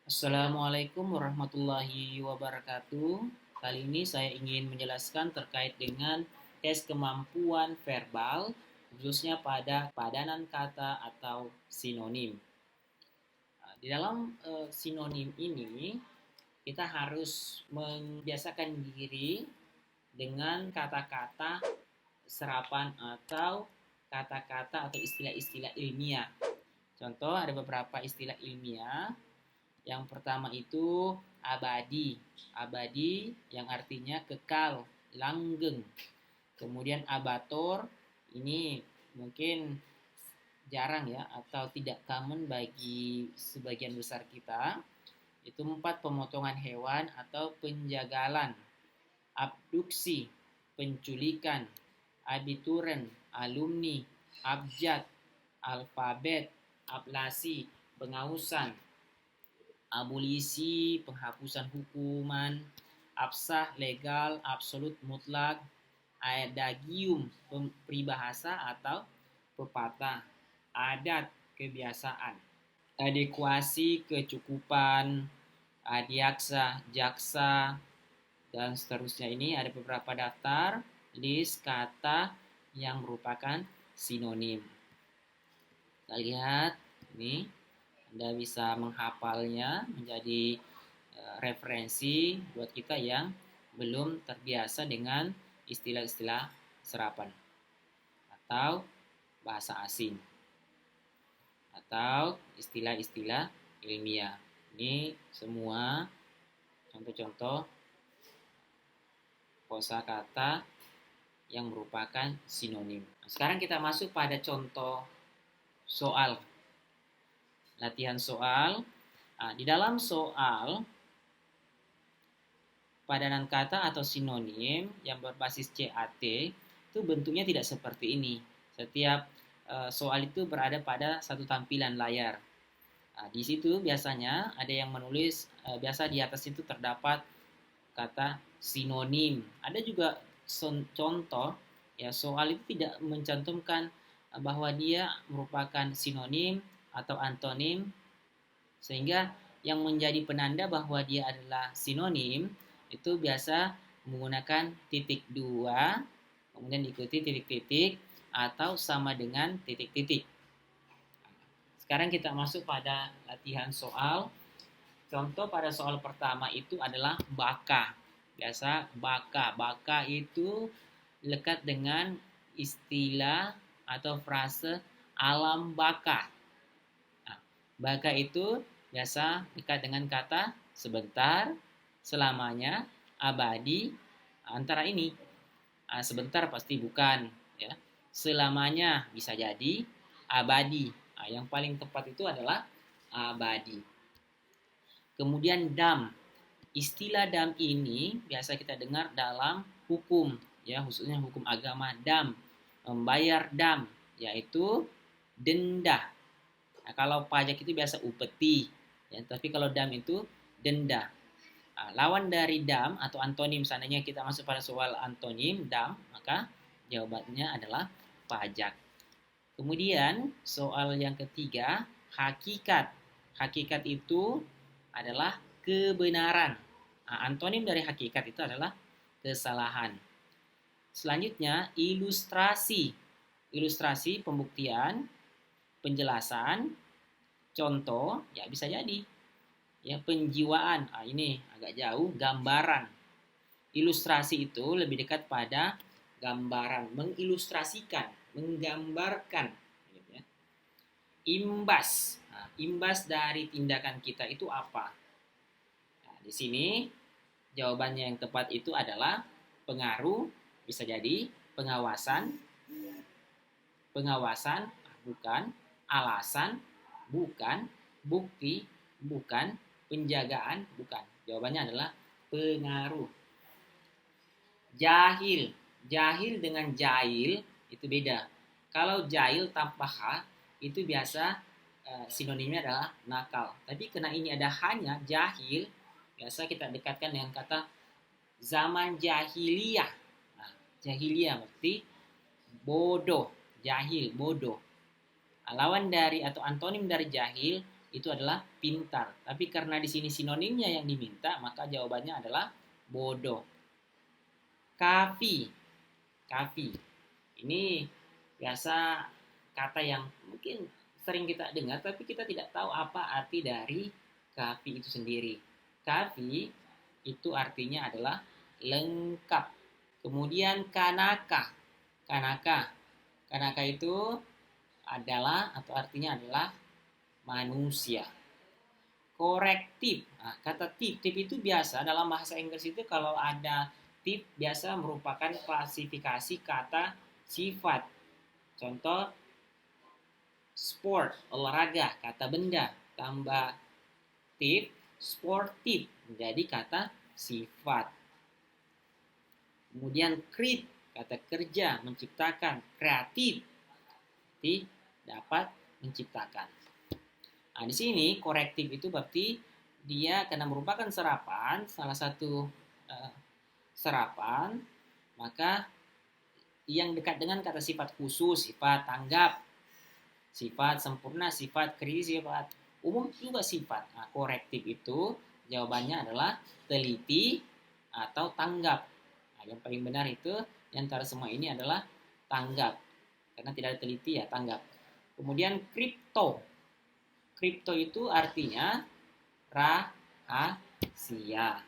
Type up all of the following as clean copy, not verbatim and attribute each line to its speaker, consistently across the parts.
Speaker 1: Assalamualaikum warahmatullahi wabarakatuh. Kali ini saya ingin menjelaskan terkait dengan tes kemampuan verbal, khususnya pada padanan kata atau sinonim. Di dalam sinonim ini, kita harus membiasakan diri dengan kata-kata serapan atau kata-kata atau istilah-istilah ilmiah. Contoh, ada beberapa istilah ilmiah. Yang pertama itu abadi. Abadi yang artinya kekal, langgeng. Kemudian abator, ini mungkin jarang ya atau tidak common bagi sebagian besar kita. Itu 4 pemotongan hewan atau penjagalan. Abduksi, penculikan, abituren, alumni, abjad, alfabet, ablasi, pengausan, abolisi, penghapusan hukuman, absah, legal, absolut, mutlak, adagium, peribahasa atau pepatah, adat, kebiasaan, adekuasi, kecukupan, adiaksa, jaksa, dan seterusnya. Ini ada beberapa daftar list kata yang merupakan sinonim. Kita lihat ini, Anda bisa menghafalnya menjadi referensi buat kita yang belum terbiasa dengan istilah-istilah serapan atau bahasa asing atau istilah-istilah ilmiah. Ini semua contoh-contoh kosakata yang merupakan sinonim. Sekarang kita masuk pada contoh soal. Latihan soal. Di dalam soal, padanan kata atau sinonim yang berbasis CAT itu bentuknya tidak seperti ini. Setiap soal itu berada pada satu tampilan layar. Di situ biasanya ada yang menulis, biasa di atas itu terdapat kata sinonim. Ada juga contoh ya soal itu tidak mencantumkan bahwa dia merupakan sinonim atau antonim, sehingga yang menjadi penanda bahwa dia adalah sinonim itu biasa menggunakan titik dua, kemudian diikuti titik-titik atau sama dengan titik-titik. Sekarang kita masuk pada latihan soal. Contoh pada soal pertama itu adalah baka. Biasa baka. Baka itu lekat dengan istilah atau frase alam baka. Baka itu biasa dekat dengan kata sebentar, selamanya, abadi. Antara ini sebentar pasti bukan ya. Selamanya bisa jadi abadi. Yang paling tepat itu adalah abadi. Kemudian dam. Istilah dam ini biasa kita dengar dalam hukum ya, khususnya hukum agama. Dam, membayar dam, yaitu denda. Kalau pajak itu biasa upeti ya, tapi kalau dam itu denda. Lawan dari dam atau antonim, seandainya kita masuk pada soal antonim dam, maka jawabannya adalah pajak. Kemudian soal yang ketiga, hakikat. Hakikat itu adalah kebenaran. Antonim dari hakikat itu adalah kesalahan. Selanjutnya ilustrasi. Ilustrasi pembuktian, penjelasan, contoh, ya bisa jadi ya penjiwaan. Ini agak jauh, gambaran. Ilustrasi itu lebih dekat pada gambaran, mengilustrasikan, menggambarkan. Imbas. Imbas dari tindakan kita itu apa? Di sini jawabannya yang tepat itu adalah pengaruh, bisa jadi pengawasan, bukan, alasan, bukan, bukti, bukan, penjagaan, bukan. Jawabannya adalah pengaruh. Jahil. Jahil dengan jahil itu beda. Kalau jahil tanpa H itu biasa sinonimnya adalah nakal. Tapi karena ini ada hanya jahil, biasa kita dekatkan dengan kata zaman jahiliyah. Jahiliyah berarti bodoh, jahil, bodoh. Lawan dari atau antonim dari jahil itu adalah pintar. Tapi karena di sini sinonimnya yang diminta, maka jawabannya adalah bodoh. Kafi. Kafi. Ini biasa kata yang mungkin sering kita dengar, tapi kita tidak tahu apa arti dari kafi itu sendiri. Kafi itu artinya adalah lengkap. Kemudian kanaka. Kanaka. Kanaka itu adalah atau artinya adalah manusia. Korektif. Nah, kata tip itu biasa dalam bahasa Inggris itu kalau ada tip biasa merupakan klasifikasi kata sifat. Contoh sport, olahraga, kata benda tambah tip, sportif menjadi kata sifat. Kemudian create, kata kerja, menciptakan, kreatif, berarti dapat menciptakan. Nah, di sini korektif itu berarti dia karena merupakan serapan, salah satu serapan, maka yang dekat dengan kata sifat khusus, sifat tanggap, sifat sempurna, sifat kritis, sifat umum juga sifat. Nah, korektif itu jawabannya adalah teliti atau tanggap. Nah, yang paling benar itu di antara semua ini adalah tanggap. Karena tidak ada teliti ya tanggap. Kemudian kripto. Kripto itu artinya rahasia.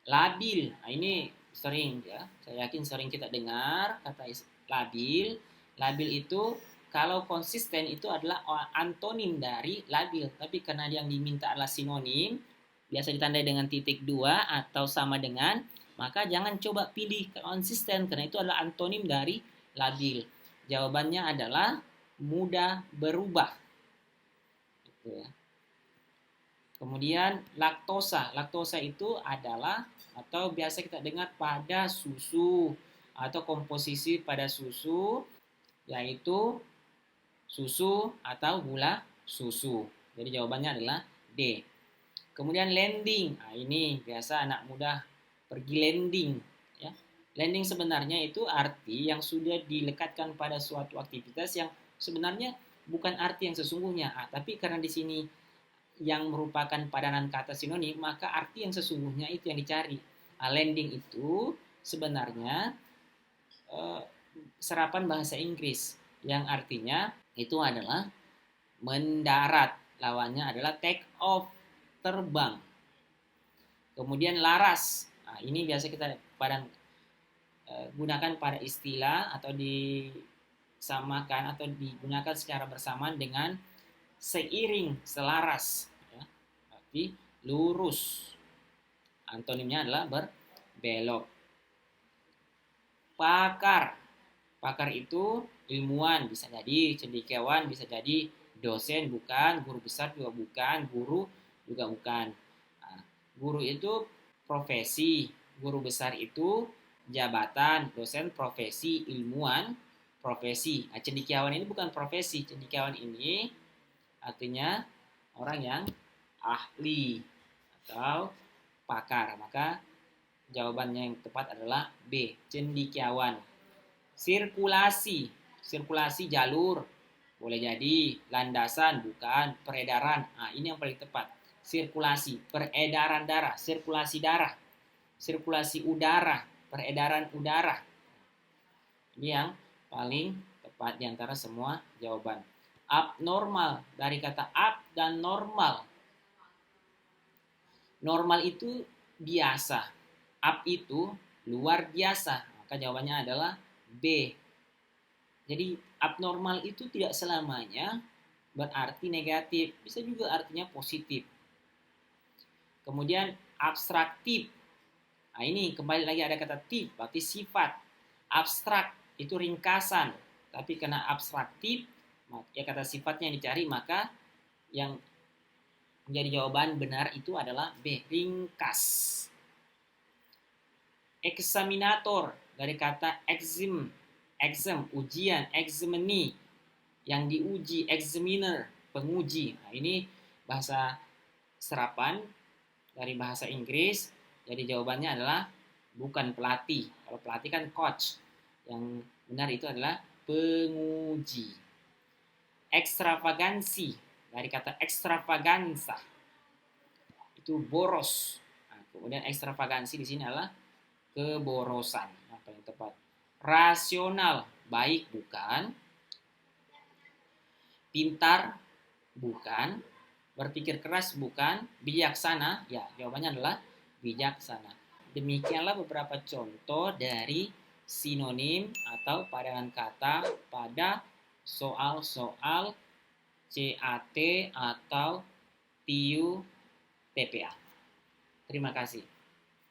Speaker 1: Labil. Nah, ini sering ya. Saya yakin sering kita dengar kata labil. Labil itu kalau konsisten itu adalah antonim dari labil. Tapi karena yang diminta adalah sinonim, biasa ditandai dengan titik 2 atau sama dengan, maka jangan coba pilih konsisten karena itu adalah antonim dari labil. Jawabannya adalah mudah berubah. Gitu ya. Kemudian laktosa. Laktosa itu adalah atau biasa kita dengar pada susu atau komposisi pada susu, yaitu susu atau gula susu. Jadi jawabannya adalah D. Kemudian landing. Nah, ini biasa anak muda pergi landing ya. Landing sebenarnya itu arti yang sudah dilekatkan pada suatu aktivitas yang sebenarnya bukan arti yang sesungguhnya. Tapi karena di sini yang merupakan padanan kata sinonim, maka arti yang sesungguhnya itu yang dicari. Landing itu sebenarnya serapan bahasa Inggris yang artinya itu adalah mendarat. Lawannya adalah take off, terbang. Kemudian laras. Nah, ini biasa kita gunakan pada istilah atau disamakan atau digunakan secara bersamaan dengan seiring, selaras. Ya. Berarti lurus. Antonimnya adalah berbelok. Pakar. Pakar itu ilmuwan, bisa jadi cendekiawan, bisa jadi dosen, bukan, guru besar juga bukan, guru juga bukan. Nah, guru itu profesi, guru besar itu jabatan, dosen profesi, ilmuwan profesi. Nah, cendekiawan ini bukan profesi, cendekiawan ini artinya orang yang ahli atau pakar. Maka jawabannya yang tepat adalah B, cendekiawan. Sirkulasi. Sirkulasi jalur. Boleh jadi landasan, bukan peredaran. Nah, ini yang paling tepat. Sirkulasi, peredaran darah, sirkulasi darah, sirkulasi udara, peredaran udara. Ini yang paling tepat di antara semua jawaban. Abnormal, dari kata up dan normal. Normal itu biasa, up itu luar biasa. Maka jawabannya adalah B. Jadi abnormal itu tidak selamanya berarti negatif, bisa juga artinya positif. Kemudian abstraktif. Nah, ini kembali lagi ada kata tip, berarti sifat. Abstrak itu ringkasan, tapi karena abstraktif, ya kata sifatnya yang dicari, maka yang menjadi jawaban benar itu adalah B, ringkas. Eksaminator, dari kata exam, ujian, examini, yang diuji, examiner, penguji. Nah, ini bahasa serapan dari bahasa Inggris, jadi jawabannya adalah bukan pelatih. Kalau pelatih kan coach, yang benar itu adalah penguji. Ekstravagansi, Dari kata ekstravaganza, itu boros. Nah, kemudian ekstravagansi di sini adalah keborosan. Apa yang tepat? Rasional, baik bukan? Pintar, bukan? Berpikir keras, bukan? Bijaksana, ya jawabannya adalah bijaksana. Demikianlah beberapa contoh dari sinonim atau padangan kata pada soal-soal CAT atau TIU TPA. Terima kasih.